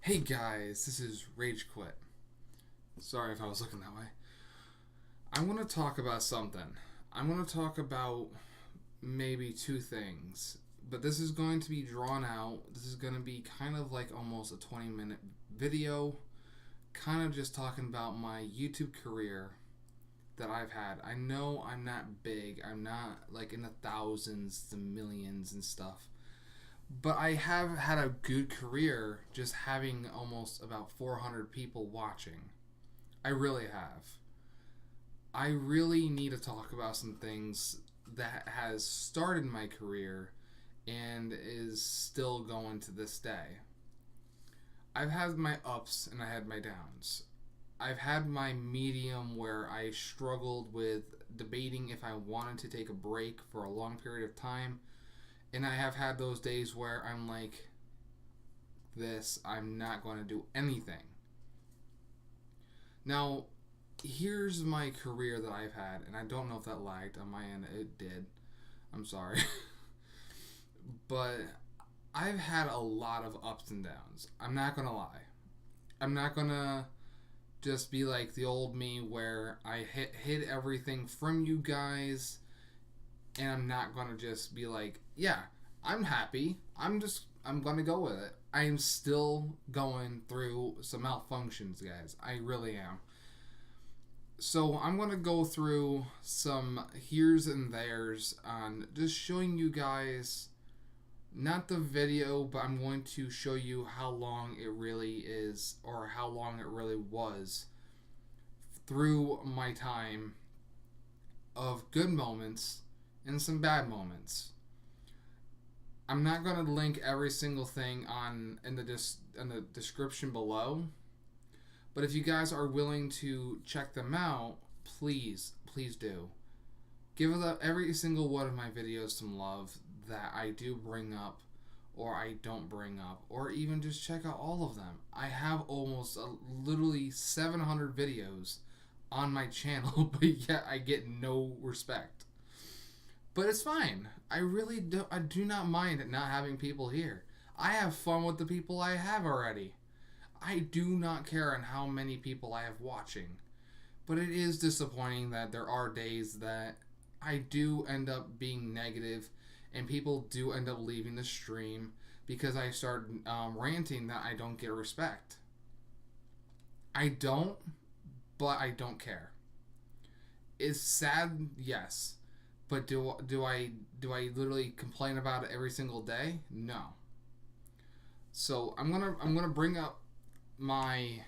Hey guys, this is Rage Quit. Sorry if I was looking that way. I want to talk about something. I want to talk about maybe two things, but this is going to be drawn out. This is going to be kind of like almost a 20-minute video, kind of just talking about my YouTube career that I've had. I know I'm not big, I'm not like in the thousands, the millions and stuff. But I have had a good career just having almost about 400 people watching. I really have. I really need to talk about some things that has started my career and is still going to this day. I've had my ups and I had my downs. I've had my medium where I struggled with debating if I wanted to take a break for a long period of time. And I have had those days where I'm like, I'm not going to do anything. Now, here's my career that I've had, and I don't know if that lagged on my end. It did. I'm sorry. But I've had a lot of ups and downs. I'm not going to lie. I'm not going to just be like the old me where I hid everything from you guys. And I'm not going to just be like, yeah, I'm happy. I'm going to go with it. I am still going through some malfunctions, guys. I really am. So I'm going to go through some here's and there's on just showing you guys, not the video, but I'm going to show you how long it really is, or how long it really was through my time of good moments and some bad moments. I'm not going to link every single thing in the description below, but if you guys are willing to check them out, please do. Give every single one of my videos some love that I do bring up or I don't bring up, or even just check out all of them. I have almost literally 700 videos on my channel, but yet I get no respect. But it's fine. I do not mind not having people here. I have fun with the people I have already. I do not care on how many people I have watching. But it is disappointing that there are days that I do end up being negative and people do end up leaving the stream because I start ranting that I don't get respect. I don't, but I don't care. It's sad, yes. But do I literally complain about it every single day? No. So I'm gonna bring up my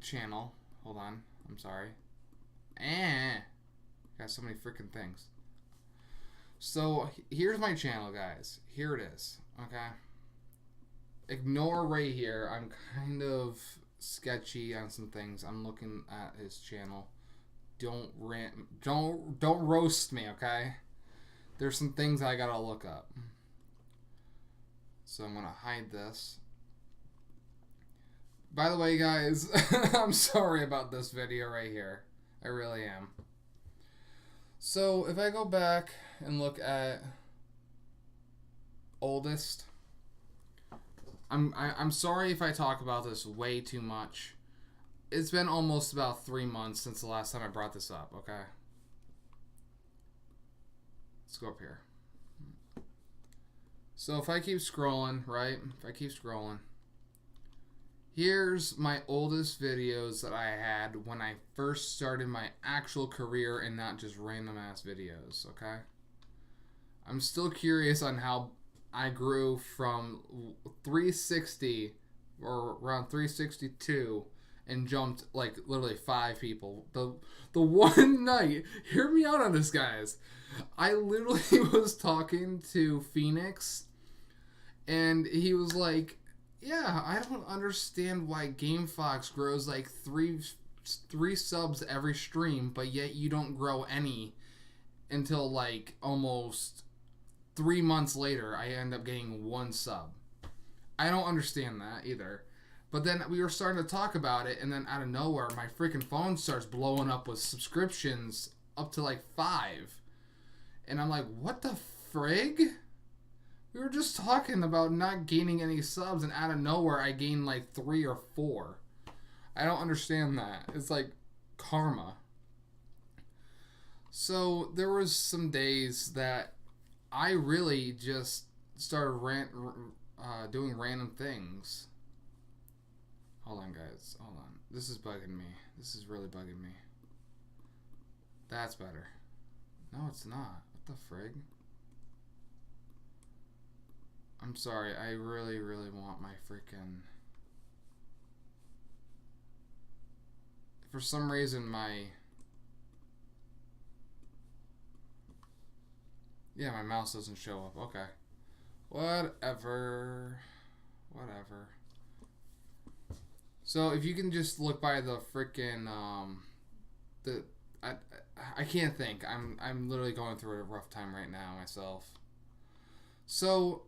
channel. Hold on. I'm sorry. Got so many freaking things. So here's my channel, guys. Here it is. Okay. Ignore right here. I'm kind of sketchy on some things. I'm looking at his channel. Don't roast me, okay? There's some things I gotta look up. So I'm gonna hide this. By the way, guys, I'm sorry about this video right here. I really am. So if I go back and look at oldest, I'm sorry if I talk about this way too much. It's been almost about 3 months since the last time I brought this up, okay? Let's go up here. So if I keep scrolling, right? If I keep scrolling, here's my oldest videos that I had when I first started my actual career and not just random ass videos, okay? I'm still curious on how I grew from 360 or around 362 and jumped like literally 5 people. The one night, hear me out on this, guys. I literally was talking to Phoenix, and he was like, "Yeah, I don't understand why GameFox grows like three subs every stream, but yet you don't grow any until like almost 3 months later. I end up getting 1 sub. I don't understand that either." But then we were starting to talk about it, and then out of nowhere, my freaking phone starts blowing up with subscriptions up to like 5. And I'm like, what the frig? We were just talking about not gaining any subs, and out of nowhere, I gained like 3 or 4. I don't understand that. It's like karma. So there was some days that I really just started doing random things. Hold on, guys. Hold on. This is bugging me. This is really bugging me. That's better. No, it's not. What the frig? I'm sorry. I really, really want my freaking... For some reason, my... Yeah, my mouse doesn't show up. Okay. Whatever. Whatever. So, if you can just look by the freaking, I can't think. I'm literally going through a rough time right now myself. So,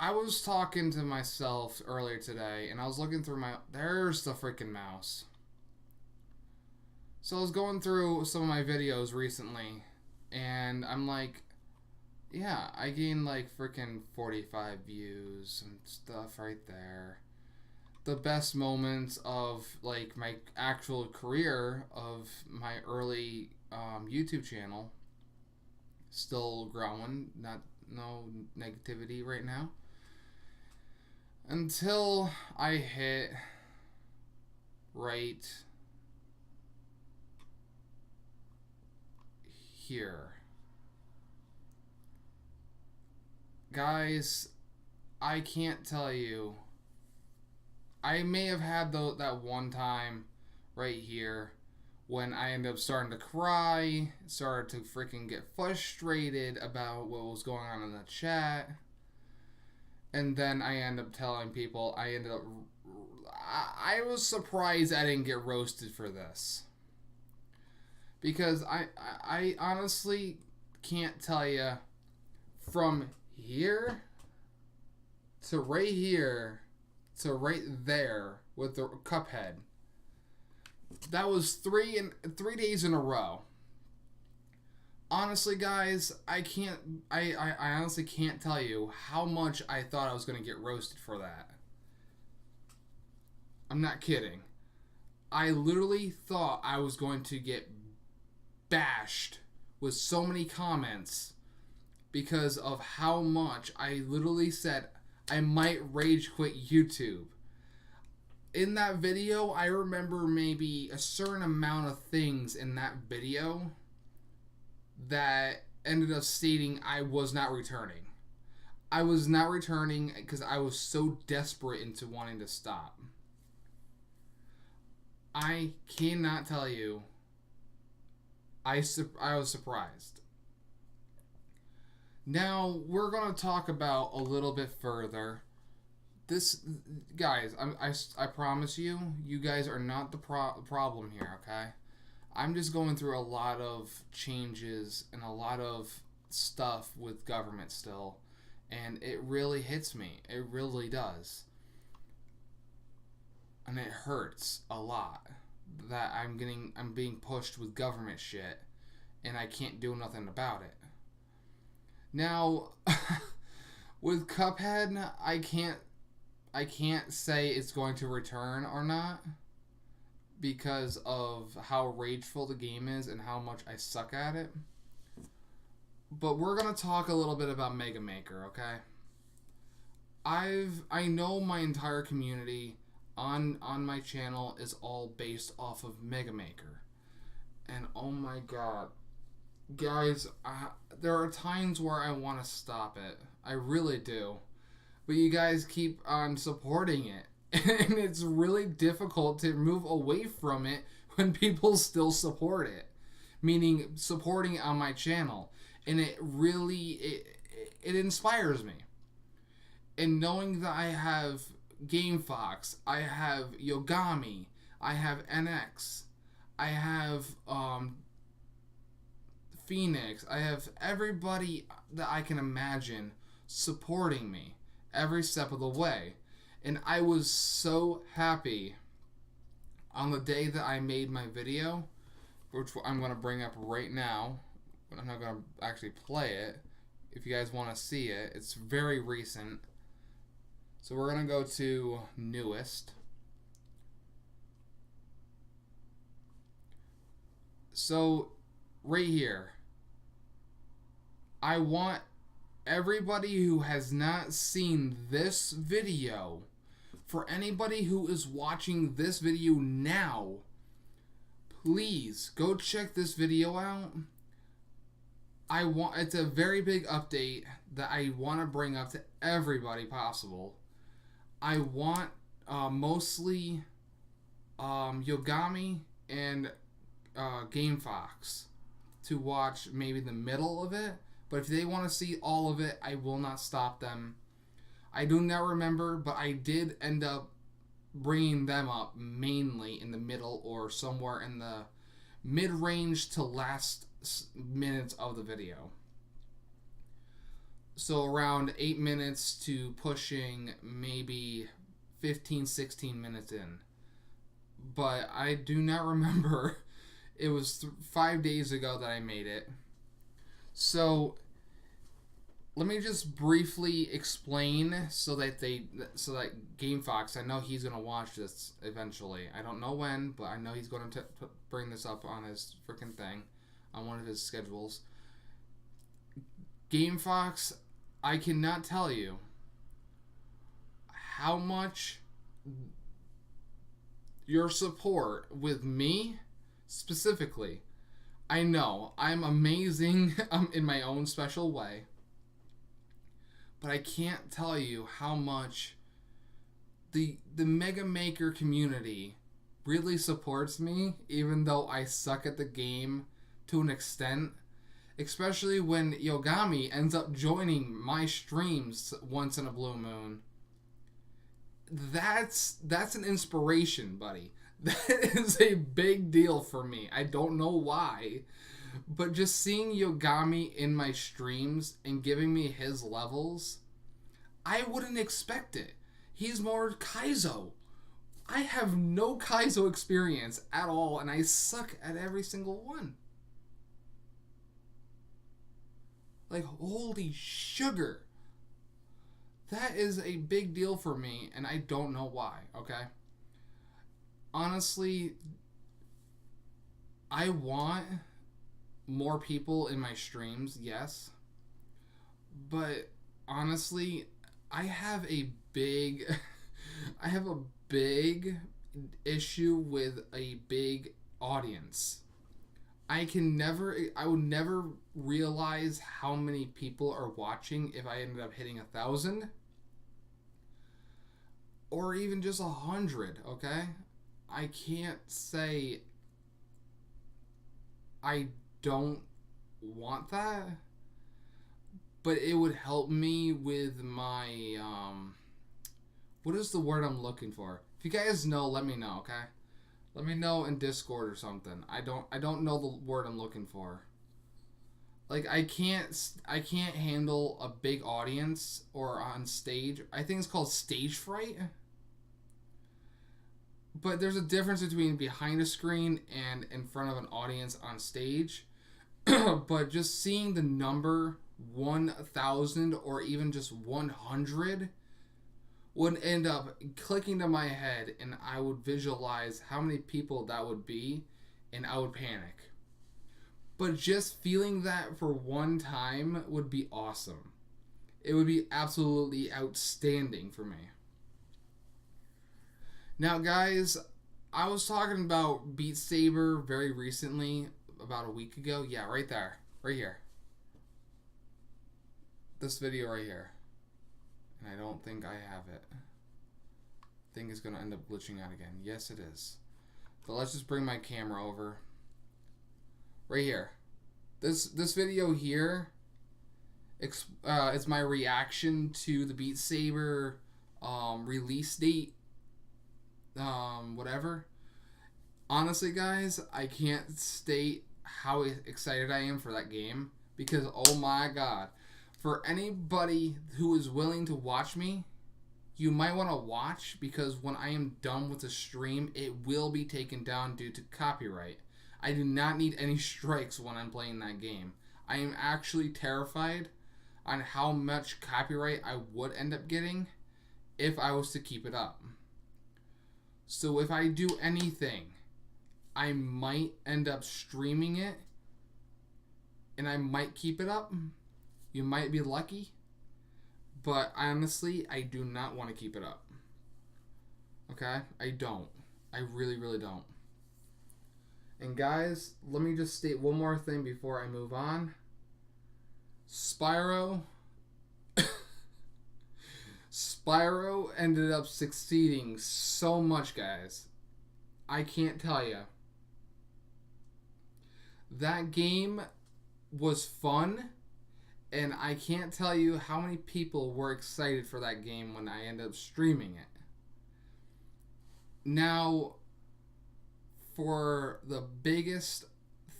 I was talking to myself earlier today, and I was looking through there's the freaking mouse. So I was going through some of my videos recently, and I'm like, yeah, I gained like freaking 45 views and stuff right there. The best moments of like my actual career of my early YouTube channel. Still growing, no negativity right now. Until I hit right here. Guys, I can't tell you. I may have had that one time right here when I ended up starting to cry, started to freaking get frustrated about what was going on in the chat. And then I ended up telling people, I was surprised I didn't get roasted for this. Because I honestly can't tell you from here to right here to right there with the Cuphead. That was 3 days in a row. Honestly, guys, I honestly can't tell you how much I thought I was going to get roasted for that. I'm not kidding. I literally thought I was going to get bashed with so many comments because of how much I literally said I might rage quit YouTube. In that video, I remember maybe a certain amount of things in that video that ended up stating I was not returning. I was not returning because I was so desperate into wanting to stop. I cannot tell you. I was surprised. Now, we're going to talk about a little bit further. This, guys, I promise you, you guys are not the problem here, okay? I'm just going through a lot of changes and a lot of stuff with government still, and it really hits me. It really does. And it hurts a lot that I'm being pushed with government shit, and I can't do nothing about it. Now, with Cuphead, I can't say it's going to return or not because of how rageful the game is and how much I suck at it. But we're going to talk a little bit about megamaker, okay? I know my entire community on my channel is all based off of megamaker. And oh my god. Guys, there are times where I want to stop it. I really do. But you guys keep on supporting it. And it's really difficult to move away from it when people still support it. Meaning, supporting it on my channel. And it really, it inspires me. And knowing that I have GameFox, I have Yogami, I have NX, I have, Phoenix, I have everybody that I can imagine supporting me every step of the way. And I was so happy on the day that I made my video, which I'm going to bring up right now, but I'm not going to actually play it. if you guys want to see it. It's very recent. So we're going to go to newest. So right here, I want everybody who has not seen this video, for anybody who is watching this video now, please go check this video out. It's a very big update that I want to bring up to everybody possible. I want mostly Yogami and GameFox to watch maybe the middle of it, but if they want to see all of it, I will not stop them. I do not remember, but I did end up bringing them up mainly in the middle or somewhere in the mid-range to last minutes of the video. So around 8 minutes to pushing maybe 15-16 minutes in. But I do not remember. It was 5 days ago that I made it. So let me just briefly explain so that GameFox, I know he's gonna watch this eventually. I don't know when, but I know he's going to bring this up on his freaking thing, on one of his schedules. GameFox, I cannot tell you how much your support with me specifically. I know I'm amazing in my own special way, but I can't tell you how much the megamaker community really supports me, even though I suck at the game to an extent. Especially when Yogami ends up joining my streams once in a blue moon. That's an inspiration, buddy. That is a big deal for me. I don't know why, but just seeing Yogami in my streams and giving me his levels, I wouldn't expect it. He's more Kaizo. I have no Kaizo experience at all, and I suck at every single one. Like, holy sugar. That is a big deal for me, and I don't know why, okay? Honestly, I want more people in my streams, yes. But honestly, I have a big issue with a big audience. I would never realize how many people are watching if I ended up hitting 1,000 or even just 100, okay? I can't say I don't want that, but it would help me with my, what is the word I'm looking for? If you guys know, let me know, okay? Let me know in Discord or something. I don't know the word I'm looking for. Like, I can't handle a big audience or on stage. I think it's called stage fright. But there's a difference between behind a screen and in front of an audience on stage. But just seeing the number 1,000 or even just 100 would end up clicking to my head, and I would visualize how many people that would be, and I would panic. But just feeling that for one time would be awesome. It would be absolutely outstanding for me. Now, guys, I was talking about Beat Saber very recently, about a week ago. Yeah, right there. Right here. This video right here. And I don't think I have it. Thing is going to end up glitching out again. Yes, it is. But let's just bring my camera over. Right here. This video here, it's my reaction to the Beat Saber release date. Whatever. Honestly, guys, I can't state how excited I am for that game. Because, oh my god. For anybody who is willing to watch me, you might want to watch, because when I am done with the stream, it will be taken down due to copyright. I do not need any strikes when I'm playing that game. I am actually terrified on how much copyright I would end up getting if I was to keep it up. So if I do anything, I might end up streaming it and I might keep it up. You might be lucky. But honestly, I do not want to keep it up. Okay? I don't. I really, really don't. And guys, let me just state one more thing before I move on. Spyro ended up succeeding so much, guys. I can't tell you. That game was fun, and I can't tell you how many people were excited for that game when I ended up streaming it. Now, for the biggest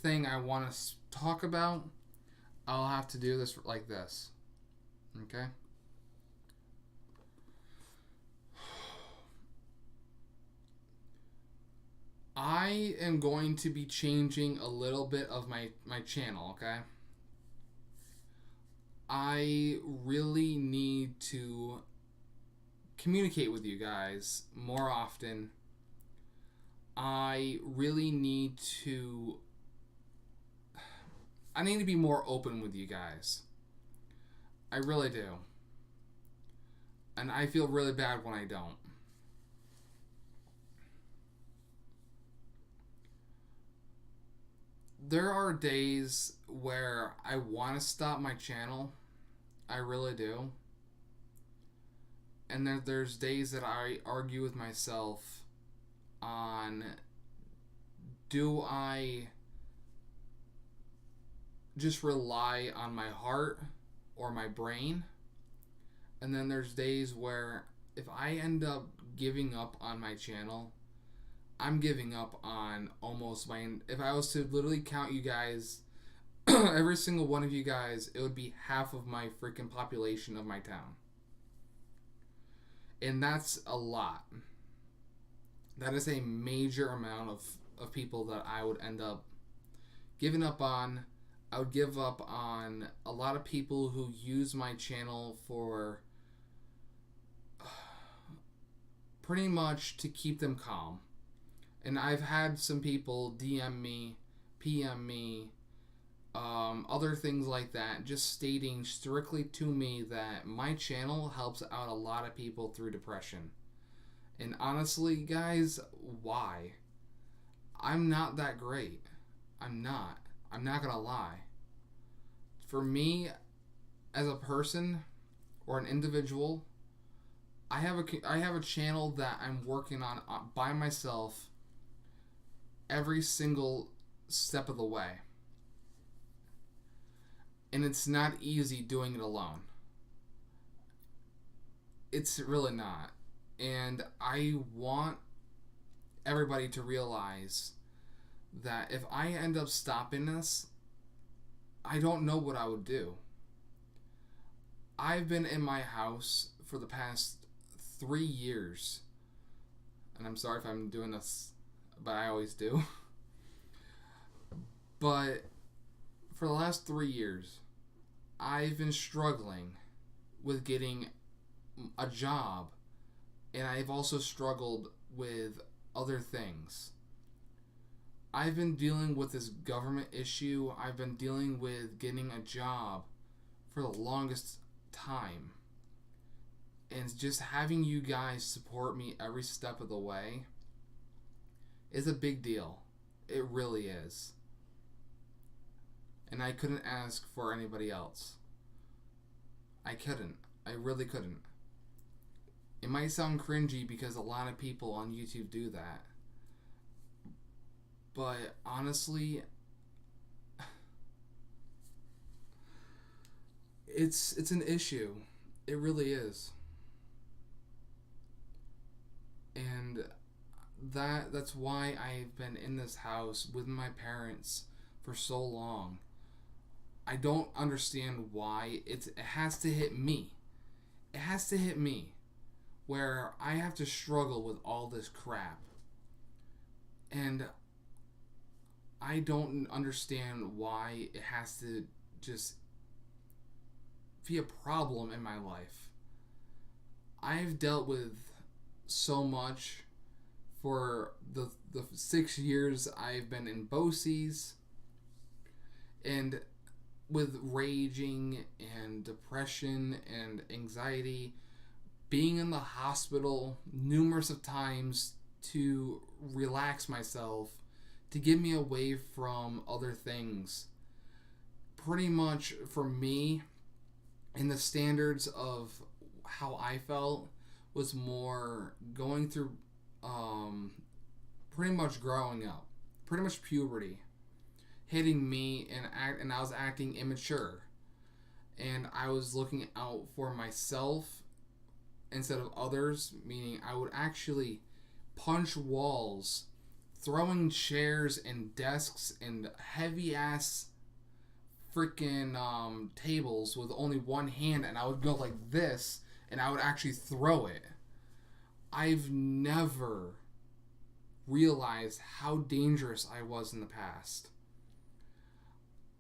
thing I want to talk about, I'll have to do this like this. Okay? I am going to be changing a little bit of my channel, okay? I really need to communicate with you guys more often. I really need to be more open with you guys. I really do. And I feel really bad when I don't. There are days where I want to stop my channel. I really do. And then there's days that I argue with myself on, do I just rely on my heart or my brain? And then there's days where if I end up giving up on my channel, I'm giving up on almost my... If I was to literally count you guys, every single one of you guys, it would be half of my freaking population of my town. And that's a lot. That is a major amount of people that I would end up giving up on. I would give up on a lot of people who use my channel for pretty much to keep them calm. And I've had some people DM me, PM me, other things like that, just stating strictly to me that my channel helps out a lot of people through depression. And honestly, guys, why? I'm not that great. I'm not gonna lie. For me, as a person or an individual, I have a channel that I'm working on by myself every single step of the way. And it's not easy doing it alone. It's really not. And I want everybody to realize that if I end up stopping this, I don't know what I would do. I've been in my house for the past 3 years. And I'm sorry if I'm doing this, but I always do. But for the last 3 years, I've been struggling with getting a job, and I've also struggled with other things. I've been dealing with this government issue. I've been dealing with getting a job for the longest time. And just having you guys support me every step of the way is a big deal. It really is. And I couldn't ask for anybody else. I couldn't. I really couldn't. It might sound cringy because a lot of people on YouTube do that. But honestly, it's an issue. It really is. And that's why I've been in this house with my parents for so long. I don't understand why it has to hit me. It has to hit me where I have to struggle with all this crap. And I don't understand why it has to just be a problem in my life. I've dealt with so much for the 6 years I've been in BOCES, and with raging and depression and anxiety, being in the hospital numerous of times to relax myself, to get me away from other things. Pretty much for me, in the standards of how I felt, was more going through pretty much growing up, pretty much puberty hitting me, and I was acting immature, and I was looking out for myself instead of others, meaning I would actually punch walls, throwing chairs and desks and heavy ass freaking tables with only one hand, and I would go like this and I would actually throw it. I've never realized how dangerous I was in the past.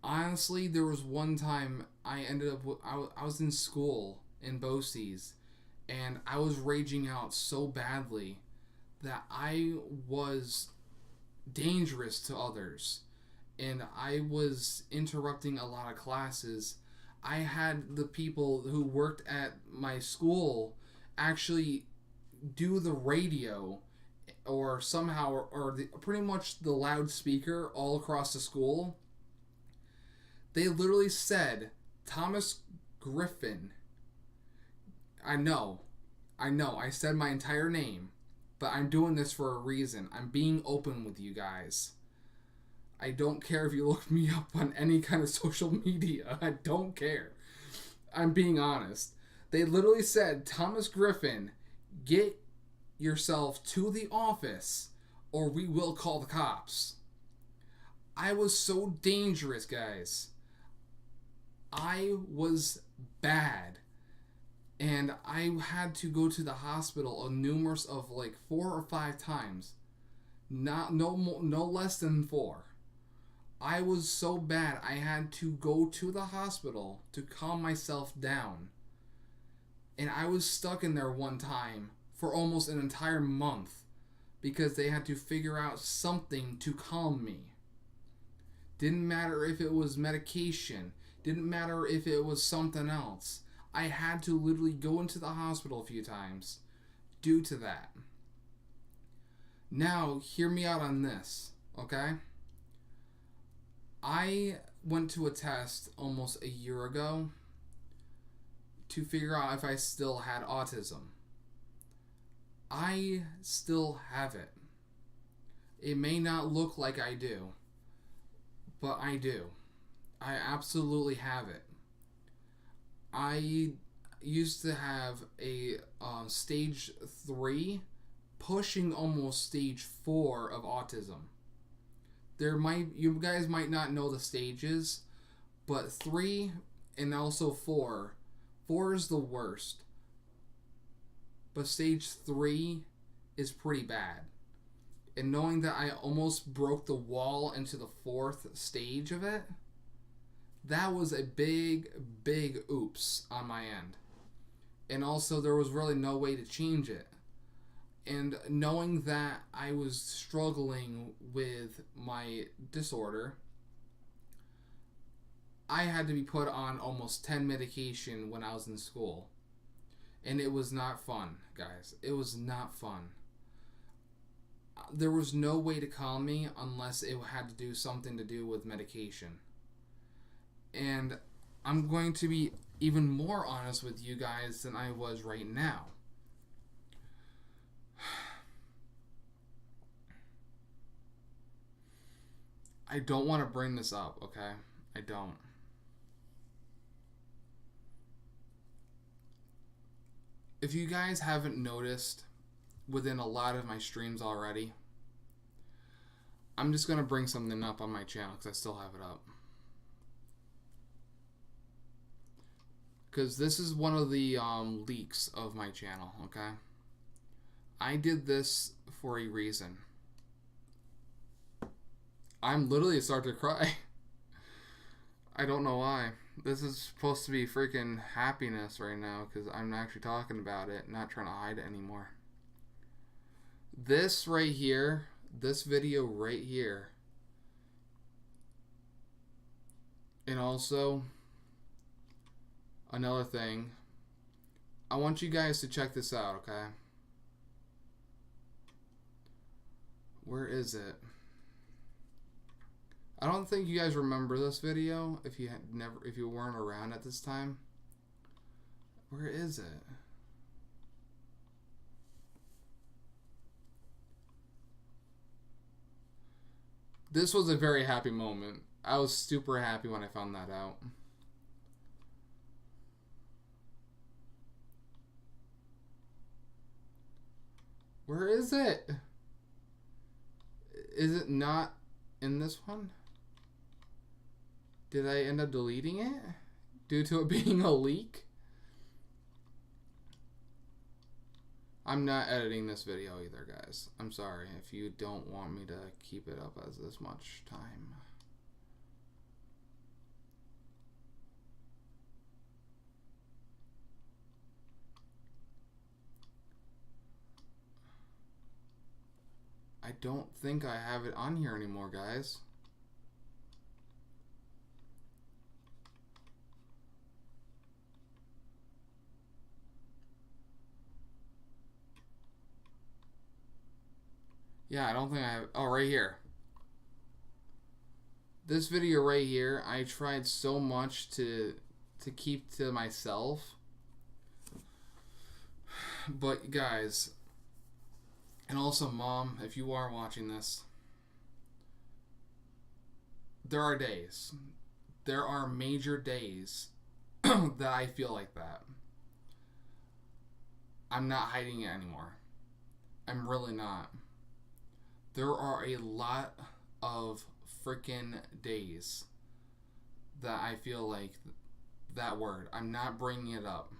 Honestly, there was one time I ended up I was in school in BOCES, and I was raging out so badly that I was dangerous to others, and I was interrupting a lot of classes. I had the people who worked at my school actually do the radio or somehow, or pretty much the loudspeaker all across the school. They literally said, Thomas Griffin. I know, I said my entire name, but I'm doing this for a reason. I'm being open with you guys. I don't care if you look me up on any kind of social media. I don't care. I'm being honest. They literally said, Thomas Griffin, get yourself to the office or we will call the cops. I was so dangerous, guys. I was bad. And I had to go to the hospital a numerous of like 4 or 5 times. No less than 4. I was so bad I had to go to the hospital to calm myself down. And I was stuck in there one time for almost an entire month because they had to figure out something to calm me. Didn't matter if it was medication. Didn't matter if it was something else. I had to literally go into the hospital a few times due to that. Now, hear me out on this, okay? I went to a test almost a year ago to figure out if I still had autism. I still have it. It may not look like I do, but I do. I absolutely have it. I used to have a stage 3, pushing almost stage 4 of autism. You guys might not know the stages, but 3 and also 4. 4 is the worst, but stage 3 is pretty bad. And knowing that I almost broke the wall into the 4th stage of it, that was a big oops on my end. And also there was really no way to change it. And knowing that I was struggling with my disorder, I had to be put on almost 10 medication when I was in school. And it was not fun, guys. It was not fun. There was no way to calm me unless it had to do something to do with medication. And I'm going to be even more honest with you guys than I was right now. I don't want to bring this up, okay? I don't. If you guys haven't noticed within a lot of my streams already, I'm just going to bring something up on my channel because I still have it up. Because this is one of the leaks of my channel, okay? I did this for a reason. I'm literally starting to cry. I don't know why. This is supposed to be freaking happiness right now because I'm actually talking about it, not trying to hide it anymore. This right here, this video right here, and also another thing, I want you guys to check this out, okay? Where is it? I don't think you guys remember this video if you weren't around at this time. Where is it? This was a very happy moment. I was super happy when I found that out. Where is it? Is it not in this one? Did I end up deleting it due to it being a leak? I'm not editing this video either, guys. I'm sorry if you don't want me to keep it up as this much time. I don't think I have it on here anymore, guys. Yeah, I don't think I have. Oh, right here. This video right here, I tried so much to keep to myself. But guys, and also Mom, if you are watching this, there are days. There are major days that I feel like that. I'm not hiding it anymore. I'm really not. There are a lot of freaking days that I feel like that word. I'm not bringing it up.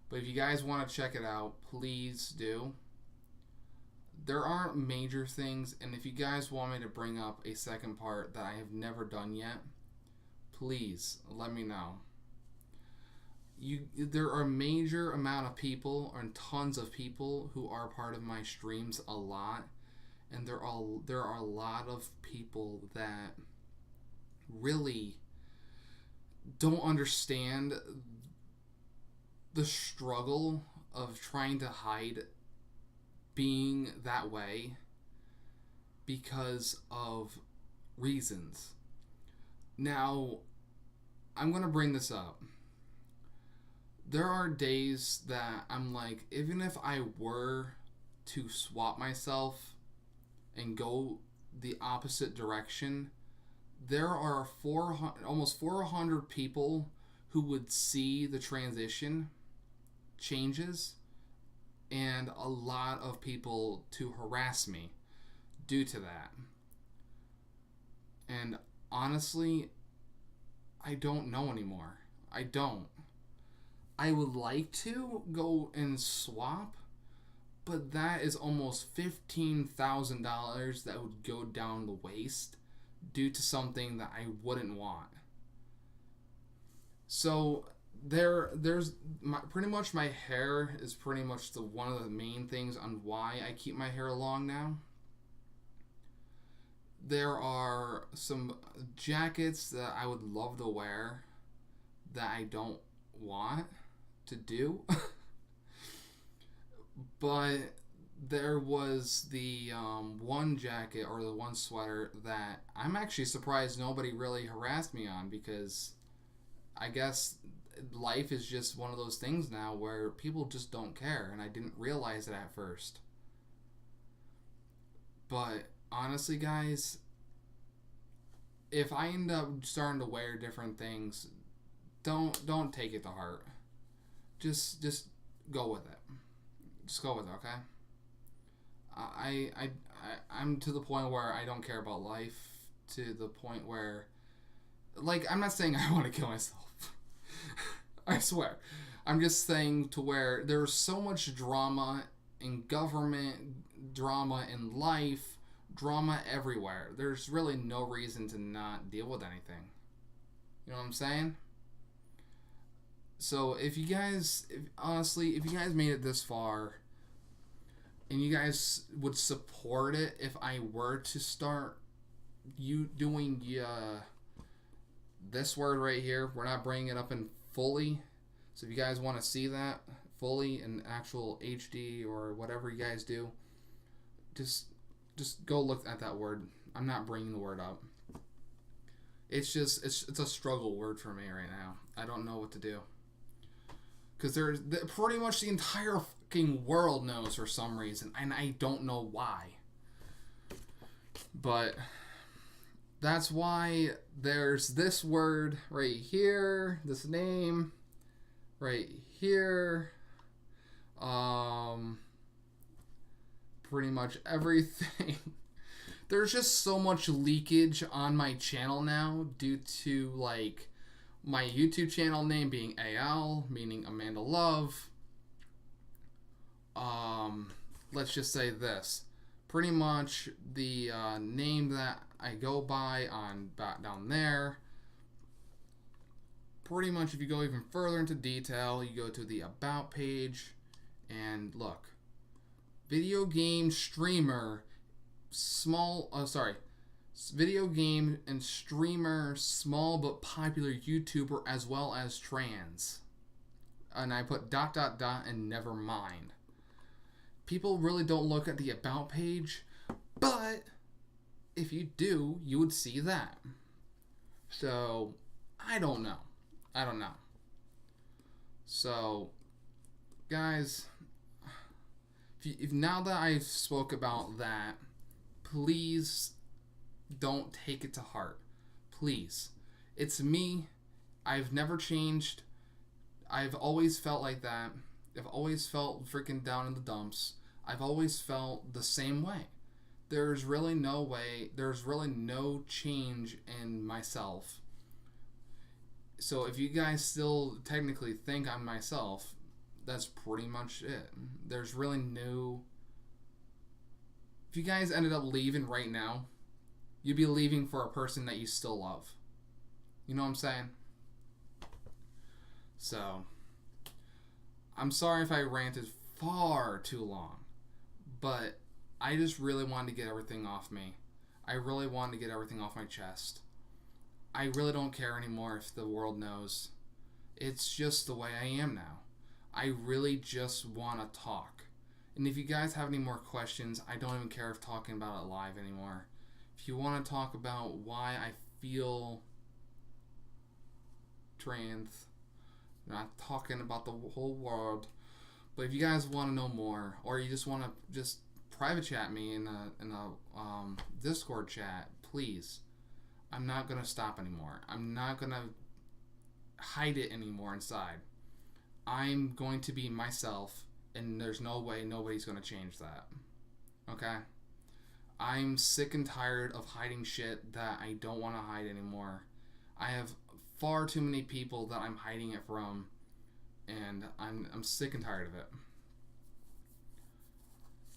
But if you guys want to check it out, please do. There aren't major things, and if you guys want me to bring up a second part that I have never done yet, please let me know. There are a major amount of people and tons of people who are part of my streams a lot. And there are a lot of people that really don't understand the struggle of trying to hide being that way because of reasons. Now, I'm going to bring this up. There are days that I'm like, even if I were to swap myself and go the opposite direction, there are almost 400 people who would see the transition changes, and a lot of people to harass me due to that. And honestly, I don't know anymore. I don't. I would like to go and swap, but that is almost $15,000 that would go down the waste due to something that I wouldn't want. So there's pretty much my hair is pretty much one of the main things on why I keep my hair long now. There are some jackets that I would love to wear that I don't want to do. But there was the one jacket or the one sweater that I'm actually surprised nobody really harassed me on, because I guess life is just one of those things now where people just don't care, and I didn't realize it at first. But honestly, guys, if I end up starting to wear different things, don't take it to heart. Just go with it. Just go with it, okay? I'm to the point where I don't care about life, to the point where, like, I'm not saying I want to kill myself. I swear. I'm just saying to where there's so much drama in government, drama in life, drama everywhere. There's really no reason to not deal with anything. You know what I'm saying? So honestly, if you guys made it this far, and you guys would support it if I were to start you doing this word right here, we're not bringing it up in fully. So if you guys want to see that fully in actual HD or whatever you guys do, just go look at that word. I'm not bringing the word up. It's a struggle word for me right now. I don't know what to do. Because pretty much the entire fucking world knows for some reason, and I don't know why. But that's why there's this word right here, this name right here. Pretty much everything. There's just so much leakage on my channel now due to like my YouTube channel name being AL, meaning Amanda Love. Let's just say this. Pretty much the name that I go by on down there. Pretty much if you go even further into detail, you go to the About page and look. Video game streamer, video game and streamer, small but popular YouTuber as well as trans. And I put ... and never mind. People really don't look at the About page, but if you do, you would see that. So, I don't know. So, guys, if now that I've spoke about that, please don't take it to heart. Please. It's me. I've never changed. I've always felt like that. I've always felt freaking down in the dumps. I've always felt the same way. There's really no change in myself. So if you guys still technically think I'm myself, that's pretty much it. There's really no... If you guys ended up leaving right now, you'd be leaving for a person that you still love. You know what I'm saying? So, I'm sorry if I ranted far too long, but I just really wanted to get everything off me. I really wanted to get everything off my chest. I really don't care anymore if the world knows. It's just the way I am now. I really just want to talk. And if you guys have any more questions, I don't even care if talking about it live anymore. If you want to talk about why I feel trans, not talking about the whole world, but if you guys want to know more, or you just want to just private chat me in a Discord chat, please. I'm not going to stop anymore. I'm not going to hide it anymore inside. I'm going to be myself, and there's no way nobody's going to change that. Okay? I'm sick and tired of hiding shit that I don't want to hide anymore. I have far too many people that I'm hiding it from, and I'm sick and tired of it.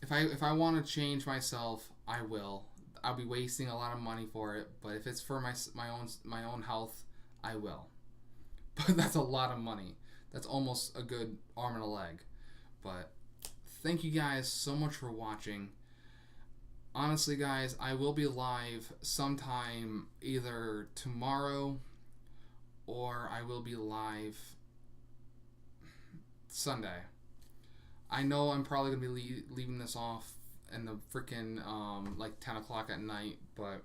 If I want to change myself, I will. I'll be wasting a lot of money for it, but if it's for my own health, I will. But that's a lot of money. That's almost a good arm and a leg. But thank you guys so much for watching. Honestly, guys, I will be live sometime either tomorrow or I will be live Sunday. I know I'm probably going to be leaving this off in the freaking like 10 o'clock at night, but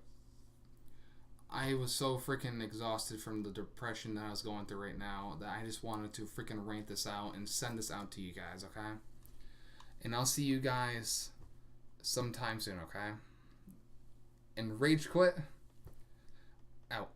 I was so freaking exhausted from the depression that I was going through right now that I just wanted to freaking rant this out and send this out to you guys, okay? And I'll see you guys sometime soon, okay? And Rage Quit, out.